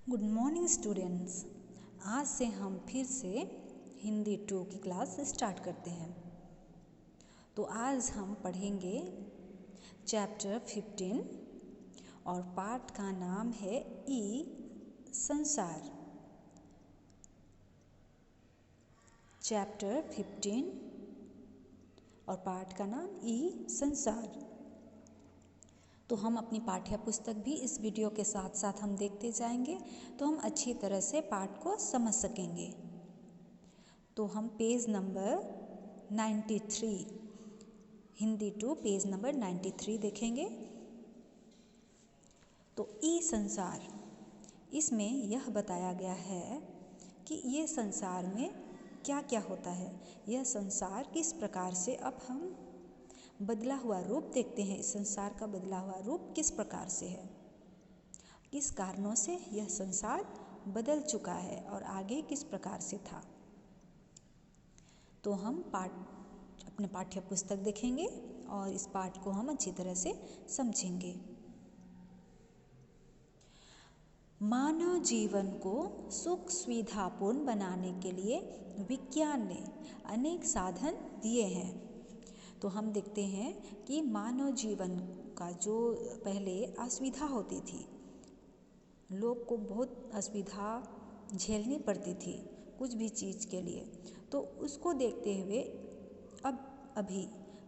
Good morning students. आज से हम फिर से हिंदी 2 की क्लास स्टार्ट करते हैं। तो आज हम पढ़ेंगे चैप्टर 15 और पाठ का नाम है ई संसार। चैप्टर 15 और पाठ का नाम ई संसार। तो हम अपनी पाठ्य पुस्तक भी इस वीडियो के साथ साथ हम देखते जाएंगे तो हम अच्छी तरह से पाठ को समझ सकेंगे। तो हम page number 93 Hindi 2 page number 93 देखेंगे। तो ई संसार, इसमें यह बताया गया है कि ये संसार में क्या क्या होता है, यह संसार किस प्रकार से अब हम बदला हुआ रूप देखते हैं। इस संसार का बदला हुआ रूप किस प्रकार से है, किस कारणों से यह संसार बदल चुका है और आगे किस प्रकार से था। तो हम अपने पाठ्य पुस्तक देखेंगे और इस पाठ को हम अच्छी तरह से समझेंगे। मानव जीवन को सुख सुविधापूर्ण बनाने के लिए विज्ञान ने अनेक साधन दिए हैं। तो हम देखते हैं कि मानव जीवन का जो पहले असुविधा होती थी, लोग को बहुत असुविधा झेलनी पड़ती थी कुछ भी चीज़ के लिए, तो उसको देखते हुए अभी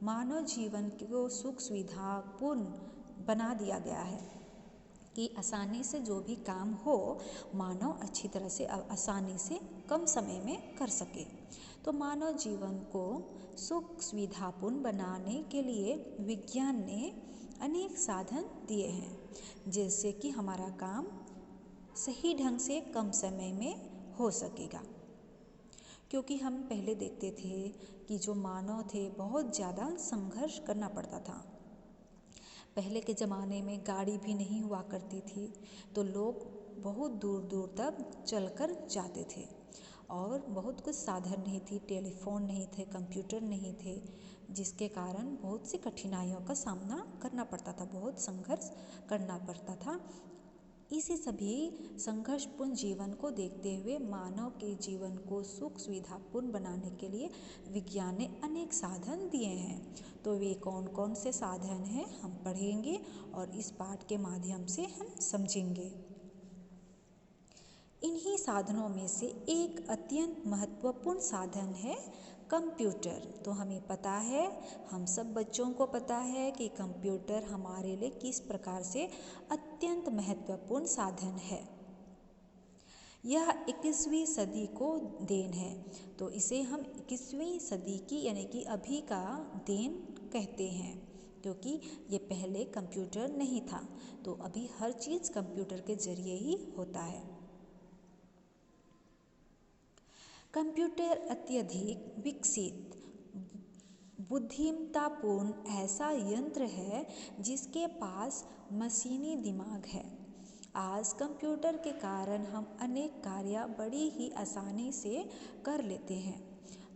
मानव जीवन को सुख सुविधापूर्ण बना दिया गया है कि आसानी से जो भी काम हो मानव अच्छी तरह से आसानी से कम समय में कर सके। तो मानव जीवन को सुख सुविधापूर्ण बनाने के लिए विज्ञान ने अनेक साधन दिए हैं, जैसे कि हमारा काम सही ढंग से कम समय में हो सकेगा। क्योंकि हम पहले देखते थे कि जो मानव थे बहुत ज़्यादा संघर्ष करना पड़ता था। पहले के ज़माने में गाड़ी भी नहीं हुआ करती थी, तो लोग बहुत दूर दूर तक चलकर जाते थे और बहुत कुछ साधन नहीं थी, टेलीफोन नहीं थे, कंप्यूटर नहीं थे, जिसके कारण बहुत सी कठिनाइयों का सामना करना पड़ता था, बहुत संघर्ष करना पड़ता था। इसी सभी संघर्षपूर्ण जीवन को देखते हुए मानव के जीवन को सुख सुविधापूर्ण बनाने के लिए विज्ञान ने अनेक साधन दिए हैं। तो वे कौन कौन से साधन हैं हम पढ़ेंगे और इस पाठ के माध्यम से हम समझेंगे। इन्हीं साधनों में से एक अत्यंत महत्वपूर्ण साधन है कंप्यूटर। तो हमें पता है, हम सब बच्चों को पता है कि कंप्यूटर हमारे लिए किस प्रकार से अत्यंत महत्वपूर्ण साधन है। यह 21वीं सदी को देन है। तो इसे हम 21वीं सदी की यानी कि अभी का देन कहते हैं, क्योंकि ये पहले कंप्यूटर नहीं था। तो अभी हर चीज़ कंप्यूटर के जरिए ही होता है। कंप्यूटर अत्यधिक विकसित बुद्धिमत्तापूर्ण ऐसा यंत्र है जिसके पास मशीनी दिमाग है। आज कंप्यूटर के कारण हम अनेक कार्य बड़ी ही आसानी से कर लेते हैं।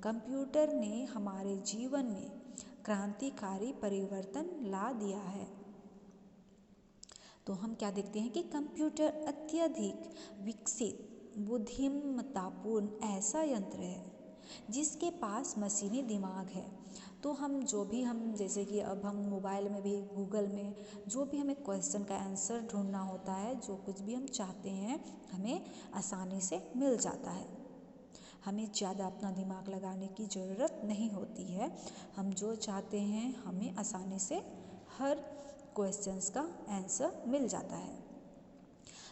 कंप्यूटर ने हमारे जीवन में क्रांतिकारी परिवर्तन ला दिया है। तो हम क्या देखते हैं कि कंप्यूटर अत्यधिक विकसित बुद्धिमत्तापूर्ण ऐसा यंत्र है जिसके पास मशीनी दिमाग है। तो हम जैसे कि अब हम मोबाइल में भी गूगल में जो भी हमें क्वेश्चन का आंसर ढूंढना होता है, जो कुछ भी हम चाहते हैं हमें आसानी से मिल जाता है। हमें ज़्यादा अपना दिमाग लगाने की ज़रूरत नहीं होती है। हम जो चाहते हैं हमें आसानी से हर क्वेश्चंस का आंसर मिल जाता है।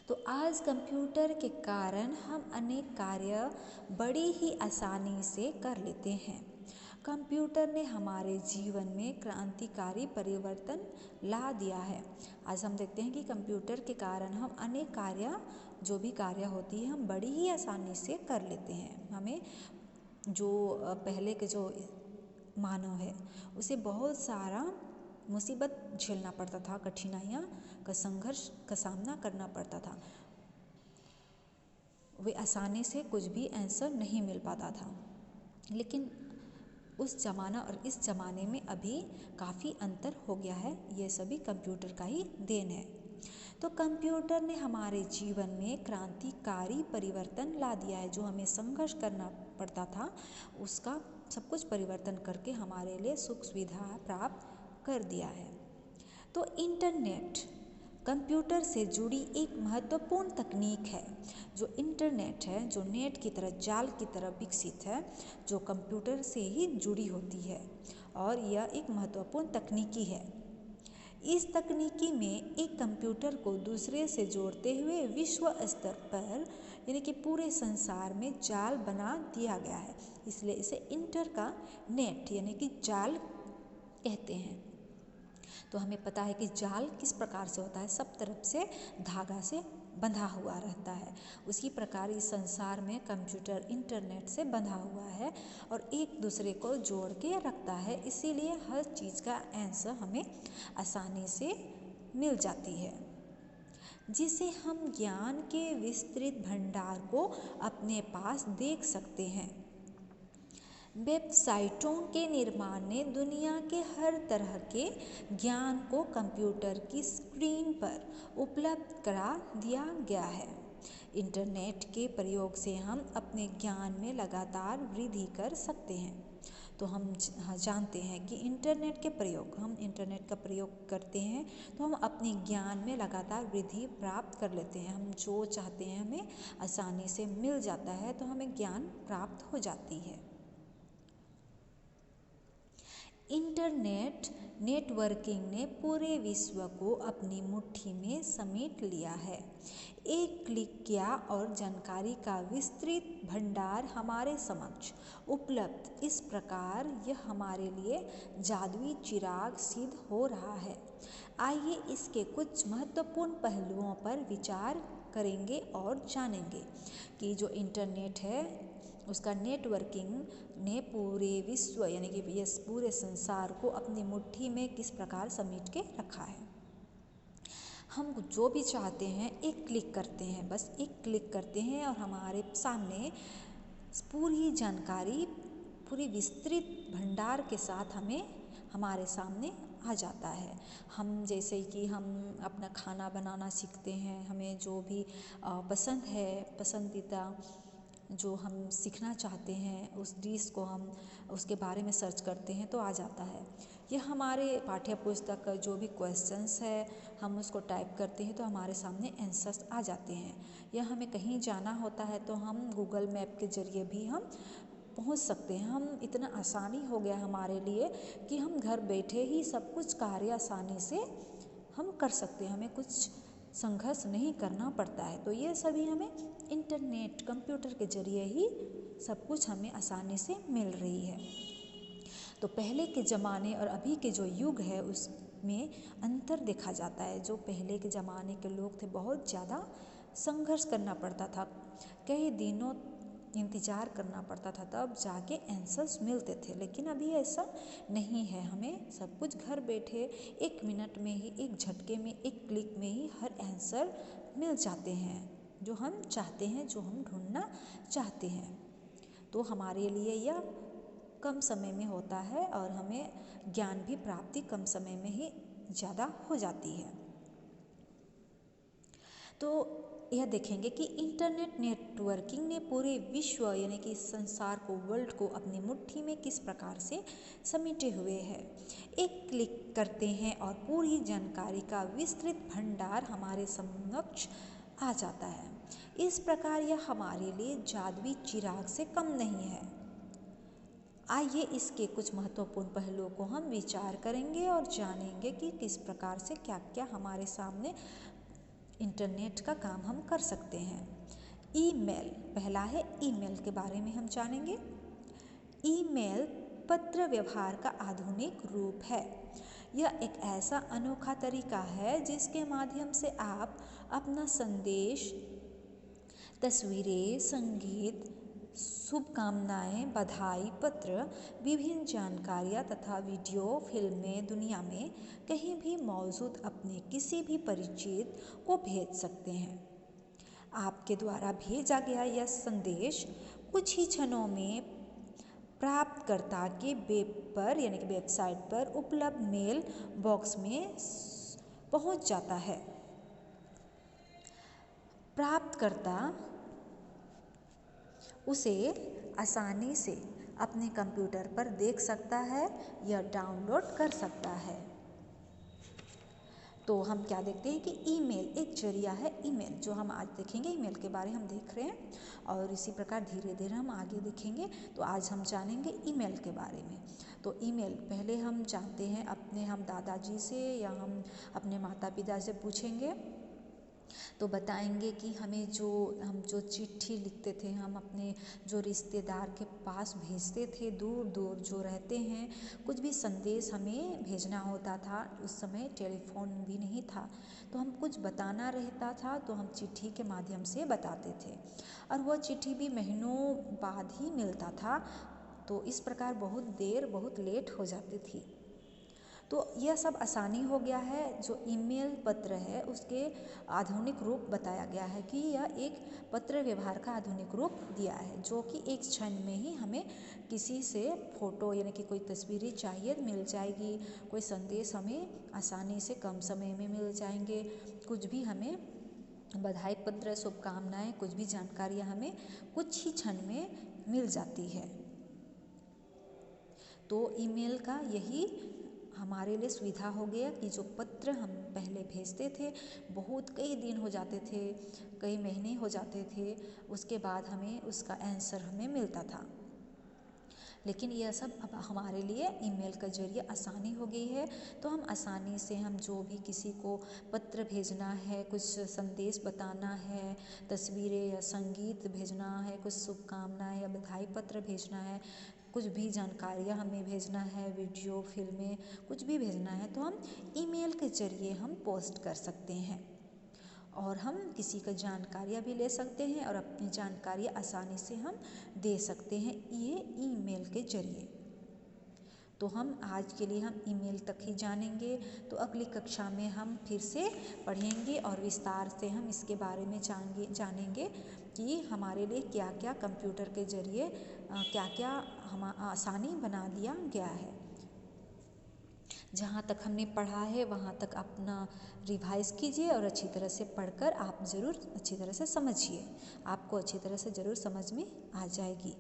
तो आज कंप्यूटर के कारण हम अनेक कार्य बड़ी ही आसानी से कर लेते हैं। कंप्यूटर ने हमारे जीवन में क्रांतिकारी परिवर्तन ला दिया है। आज हम देखते हैं कि कंप्यूटर के कारण हम अनेक कार्य, जो भी कार्य होती है हम बड़ी ही आसानी से कर लेते हैं। हमें जो पहले के जो मानव है उसे बहुत सारा मुसीबत झेलना पड़ता था, कठिनाइयाँ का संघर्ष का सामना करना पड़ता था। वे आसानी से कुछ भी आंसर नहीं मिल पाता था। लेकिन उस ज़माना और इस ज़माने में अभी काफ़ी अंतर हो गया है। ये सभी कंप्यूटर का ही देन है। तो कंप्यूटर ने हमारे जीवन में क्रांतिकारी परिवर्तन ला दिया है। जो हमें संघर्ष करना पड़ता था उसका सब कुछ परिवर्तन करके हमारे लिए सुख सुविधा प्राप्त कर दिया है। तो इंटरनेट कंप्यूटर से जुड़ी एक महत्वपूर्ण तकनीक है। जो इंटरनेट है, जो नेट की तरह जाल की तरह विकसित है, जो कंप्यूटर से ही जुड़ी होती है और यह एक महत्वपूर्ण तकनीकी है। इस तकनीकी में एक कंप्यूटर को दूसरे से जोड़ते हुए विश्व स्तर पर यानी कि पूरे संसार में जाल बना दिया गया है, इसलिए इसे इंटर का नेट यानी कि जाल कहते हैं। तो हमें पता है कि जाल किस प्रकार से होता है, सब तरफ से धागा से बंधा हुआ रहता है। उसी प्रकार इस संसार में कंप्यूटर इंटरनेट से बंधा हुआ है और एक दूसरे को जोड़ के रखता है, इसीलिए हर चीज़ का आंसर हमें आसानी से मिल जाती है, जिसे हम ज्ञान के विस्तृत भंडार को अपने पास देख सकते हैं। वेबसाइटों के निर्माण ने दुनिया के हर तरह के ज्ञान को कंप्यूटर की स्क्रीन पर उपलब्ध करा दिया गया है। इंटरनेट के प्रयोग से हम अपने ज्ञान में लगातार वृद्धि कर सकते हैं। तो हम जानते हैं कि इंटरनेट का प्रयोग करते हैं तो हम अपने ज्ञान में लगातार वृद्धि प्राप्त कर लेते हैं। हम जो चाहते हैं हमें आसानी से मिल जाता है, तो हमें ज्ञान प्राप्त हो जाती है। इंटरनेट नेटवर्किंग ने पूरे विश्व को अपनी मुट्ठी में समेट लिया है। एक क्लिक किया और जानकारी का विस्तृत भंडार हमारे समक्ष उपलब्ध। इस प्रकार यह हमारे लिए जादुई चिराग सिद्ध हो रहा है। आइए इसके कुछ महत्वपूर्ण पहलुओं पर विचार करेंगे और जानेंगे कि जो इंटरनेट है उसका नेटवर्किंग ने पूरे विश्व यानी कि इस पूरे संसार को अपनी मुट्ठी में किस प्रकार समेट के रखा है। हम जो भी चाहते हैं एक क्लिक करते हैं, बस एक क्लिक करते हैं और हमारे सामने पूरी जानकारी पूरी विस्तृत भंडार के साथ हमारे सामने आ जाता है। हम जैसे कि हम अपना खाना बनाना सीखते हैं, हमें जो भी पसंद है, पसंदीदा जो हम सीखना चाहते हैं उस डिश को हम उसके बारे में सर्च करते हैं तो आ जाता है। यह हमारे पाठ्य पुस्तक का जो भी क्वेश्चंस है हम उसको टाइप करते हैं तो हमारे सामने आंसर्स आ जाते हैं। या हमें कहीं जाना होता है तो हम गूगल मैप के ज़रिए भी हम पहुंच सकते हैं। हम इतना आसानी हो गया हमारे लिए कि हम घर बैठे ही सब कुछ कार्य आसानी से हम कर सकते हैं, हमें कुछ संघर्ष नहीं करना पड़ता है। तो ये सभी हमें इंटरनेट कंप्यूटर के ज़रिए ही सब कुछ हमें आसानी से मिल रही है। तो पहले के ज़माने और अभी के जो युग है उसमें अंतर देखा जाता है। जो पहले के ज़माने के लोग थे बहुत ज़्यादा संघर्ष करना पड़ता था, कई दिनों इंतज़ार करना पड़ता था तब जाके आंसर्स मिलते थे, लेकिन अभी ऐसा नहीं है। हमें सब कुछ घर बैठे 1 मिनट में ही, एक झटके में, एक क्लिक में ही हर आंसर मिल जाते हैं जो हम चाहते हैं, जो हम ढूंढना चाहते हैं। तो हमारे लिए यह कम समय में होता है और हमें ज्ञान भी प्राप्ति कम समय में ही ज़्यादा हो जाती है। तो यह देखेंगे कि इंटरनेट नेटवर्किंग ने पूरे विश्व यानी कि संसार को, वर्ल्ड को अपनी मुट्ठी में किस प्रकार से समेटे हुए है। एक क्लिक करते हैं और पूरी जानकारी का विस्तृत भंडार हमारे समक्ष आ जाता है। इस प्रकार यह हमारे लिए जादुई चिराग से कम नहीं है। आइए इसके कुछ महत्वपूर्ण पहलुओं को हम विचार करेंगे और जानेंगे कि किस प्रकार से क्या क्या हमारे सामने इंटरनेट का काम हम कर सकते हैं। ईमेल, पहला है ईमेल के बारे में हम जानेंगे। ईमेल पत्र व्यवहार का आधुनिक रूप है। यह एक ऐसा अनोखा तरीका है जिसके माध्यम से आप अपना संदेश, तस्वीरें, संगीत, शुभकामनाएं, बधाई पत्र, विभिन्न जानकारियाँ तथा वीडियो फिल्में दुनिया में कहीं भी मौजूद अपने किसी भी परिचित को भेज सकते हैं। आपके द्वारा भेजा गया यह संदेश कुछ ही क्षणों में प्राप्तकर्ता के वेब पर यानी कि वेबसाइट पर उपलब्ध मेल बॉक्स में पहुंच जाता है। प्राप्तकर्ता उसे आसानी से अपने कंप्यूटर पर देख सकता है या डाउनलोड कर सकता है। तो हम क्या देखते हैं कि ईमेल एक जरिया है। ईमेल जो हम आज देखेंगे, ईमेल के बारे हम देख रहे हैं और इसी प्रकार धीरे धीरे हम आगे देखेंगे। तो आज हम जानेंगे ईमेल के बारे में। तो ईमेल पहले हम जानते हैं अपने हम दादाजी से या हम अपने माता पिता से पूछेंगे तो बताएंगे कि हम जो चिट्ठी लिखते थे, हम अपने जो रिश्तेदार के पास भेजते थे, दूर दूर जो रहते हैं, कुछ भी संदेश हमें भेजना होता था। उस समय टेलीफोन भी नहीं था, तो हम कुछ बताना रहता था तो हम चिट्ठी के माध्यम से बताते थे और वह चिट्ठी भी महीनों बाद ही मिलता था। तो इस प्रकार बहुत लेट हो जाती थी। तो यह सब आसानी हो गया है। जो ईमेल पत्र है उसके आधुनिक रूप बताया गया है कि यह एक पत्र व्यवहार का आधुनिक रूप दिया है, जो कि एक क्षण में ही हमें किसी से फ़ोटो यानी कि कोई तस्वीरें चाहिए मिल जाएगी, कोई संदेश हमें आसानी से कम समय में मिल जाएंगे, कुछ भी हमें बधाई पत्र, शुभकामनाएं, कुछ भी जानकारियाँ हमें कुछ ही क्षण में मिल जाती है। तो ईमेल का यही हमारे लिए सुविधा हो गया कि जो पत्र हम पहले भेजते थे, बहुत कई दिन हो जाते थे, कई महीने हो जाते थे, उसके बाद हमें उसका आंसर हमें मिलता था। लेकिन यह सब अब हमारे लिए ईमेल का जरिए आसानी हो गई है। तो हम आसानी से हम जो भी किसी को पत्र भेजना है, कुछ संदेश बताना है, तस्वीरें या संगीत भेजना है, कुछ शुभकामनाएं या बधाई पत्र भेजना है, कुछ भी जानकारियाँ हमें भेजना है, वीडियो, फिल्में, कुछ भी भेजना है तो हम ईमेल के जरिए हम पोस्ट कर सकते हैं और हम किसी का जानकारियाँ भी ले सकते हैं और अपनी जानकारियाँ आसानी से हम दे सकते हैं ये ईमेल के जरिए। तो हम आज के लिए हम ईमेल तक ही जानेंगे। तो अगली कक्षा में हम फिर से पढ़ेंगे और विस्तार से हम इसके बारे में जानेंगे कि हमारे लिए क्या क्या कंप्यूटर के जरिए क्या क्या हम आसानी बना दिया गया है। जहाँ तक हमने पढ़ा है वहाँ तक अपना रिवाइज कीजिए और अच्छी तरह से पढ़कर आप ज़रूर अच्छी तरह से समझिए, आपको अच्छी तरह से ज़रूर समझ में आ जाएगी।